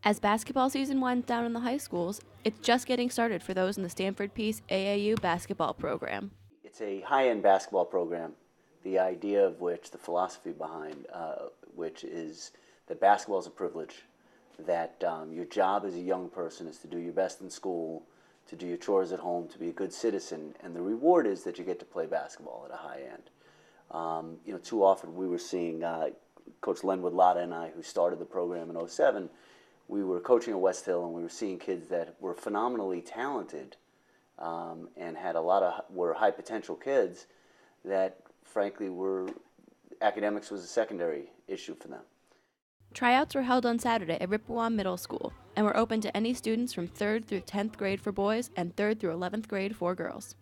As basketball season winds down in the high schools, it's just getting started for those in the Stamford Peace AAU basketball program. It's a high-end basketball program, the idea of which, the philosophy behind which is that basketball is a privilege, that your job as a young person is to do your best in school, to do your chores at home, to be a good citizen, and the reward is that you get to play basketball at a high end. Too often we were seeing Coach Lenwood Lotta and I, who started the program in '07, we were coaching at West Hill, and we were seeing kids that were phenomenally talented and had were high potential kids that, frankly, academics was a secondary issue for them. Tryouts were held on Saturday at Rippewan Middle School and were open to any students from 3rd through 10th grade for boys and 3rd through 11th grade for girls.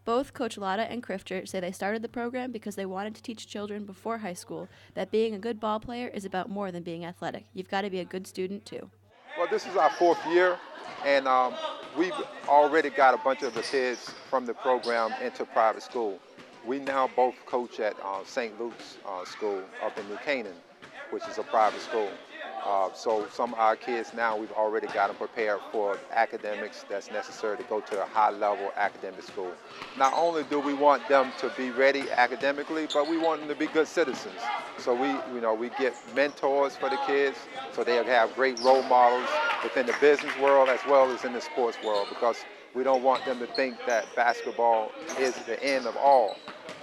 Both Coach Lotta and Crifter say they started the program because they wanted to teach children before high school that being a good ball player is about more than being athletic. You've got to be a good student too. Well, this is our 4th year, and we've already got a bunch of the kids from the program into private school. We now both coach at St. Luke's School up in New Canaan, which is a private school. So some of our kids now, we've already got them prepared for academics that's necessary to go to a high-level academic school. Not only do we want them to be ready academically, but we want them to be good citizens. So we get mentors for the kids, so they'll have great role models within the business world as well as in the sports world, because we don't want them to think that basketball is the end of all.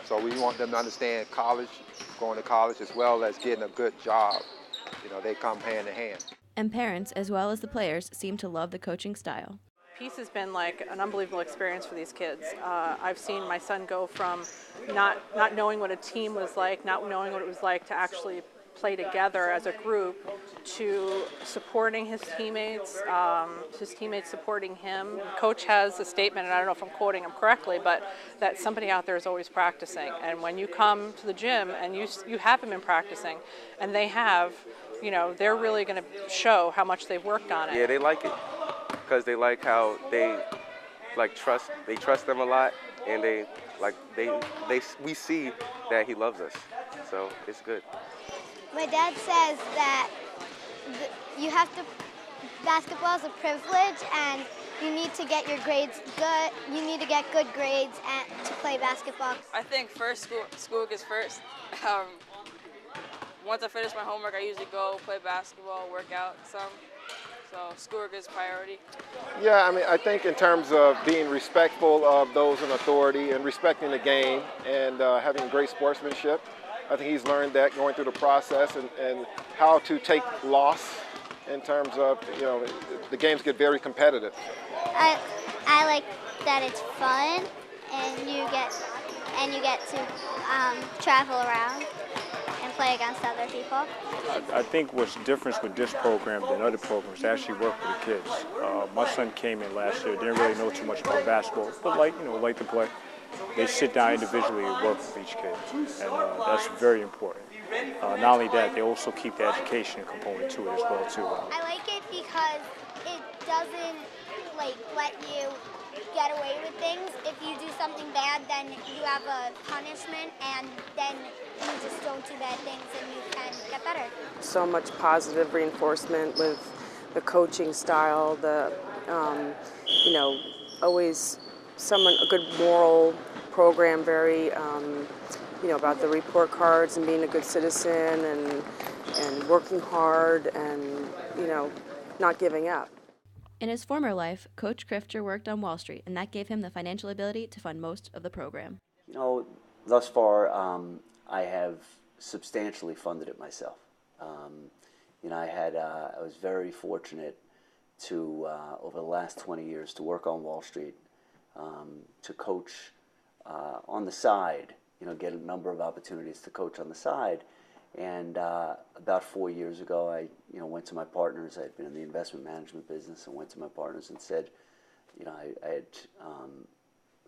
So we want them to understand college, going to college, as well as getting a good job. They come hand in hand. And parents, as well as the players, seem to love the coaching style. Peace has been like an unbelievable experience for these kids. I've seen my son go from not knowing what a team was like, not knowing what it was like to actually play together as a group, to supporting his teammates supporting him. Coach has a statement, and I don't know if I'm quoting him correctly, but that somebody out there is always practicing. And when you come to the gym and you have him in practicing, and they have, they're really going to show how much they've worked on it. Yeah, they like it because they like how they trust them a lot, and we see that he loves us, so it's good. My dad says that basketball is a privilege, and you need to get your grades good. You need to get good grades to play basketball. I think first school is first. Once I finish my homework, I usually go play basketball, work out some. So schoolwork is priority. Yeah, I think in terms of being respectful of those in authority and respecting the game and having great sportsmanship, I think he's learned that going through the process and how to take loss in terms of, the games get very competitive. I like that it's fun and you get to travel around and play against other people. I think what's different with this program than other programs is actually work with the kids. My son came in last year, didn't really know too much about basketball, but like to play. They sit down individually and work with each kid, and that's very important. Not only that, they also keep the education component to it as well too. I like it because it doesn't let you get away with things. If you do something bad, then you have a punishment, and then you just don't do bad things and you can get better. So much positive reinforcement with the coaching style, always a good moral program, very, about the report cards and being a good citizen and working hard and, not giving up. In his former life, Coach Crifter worked on Wall Street, and that gave him the financial ability to fund most of the program. Thus far, I have substantially funded it myself. I was very fortunate to, over the last 20 years, to work on Wall Street, to coach on the side, get a number of opportunities to coach on the side. And about 4 years ago, I went to my partners. I had been in the investment management business, and went to my partners and said, I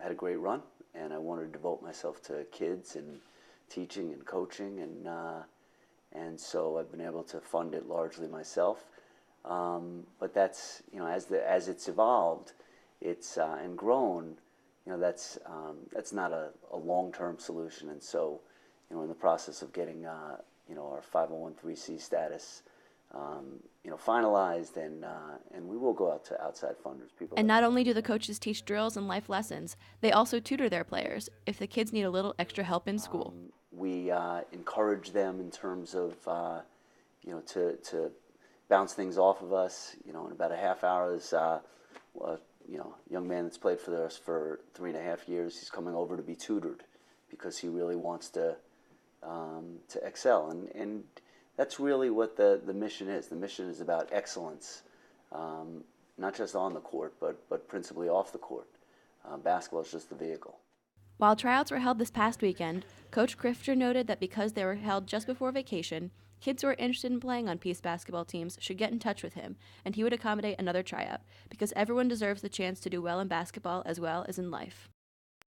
had a great run, and I wanted to devote myself to kids and teaching and coaching, and so I've been able to fund it largely myself. But that's as it's evolved, and grown, that's not a long-term solution, and so in the process of getting our 501(c) status, finalized, and we will go out to outside funders. People. And not only do the coaches teach drills and life lessons, they also tutor their players if the kids need a little extra help in school. We encourage them in terms of, to bounce things off of us. In about a half hour, there's a young man that's played for us for 3.5 years. He's coming over to be tutored because he really wants to excel, and that's really what the mission is. The mission is about excellence, not just on the court, but principally off the court. Basketball is just the vehicle. While tryouts were held this past weekend, Coach Crifter noted that because they were held just before vacation, kids who are interested in playing on Peace basketball teams should get in touch with him, and he would accommodate another tryout, because everyone deserves the chance to do well in basketball as well as in life.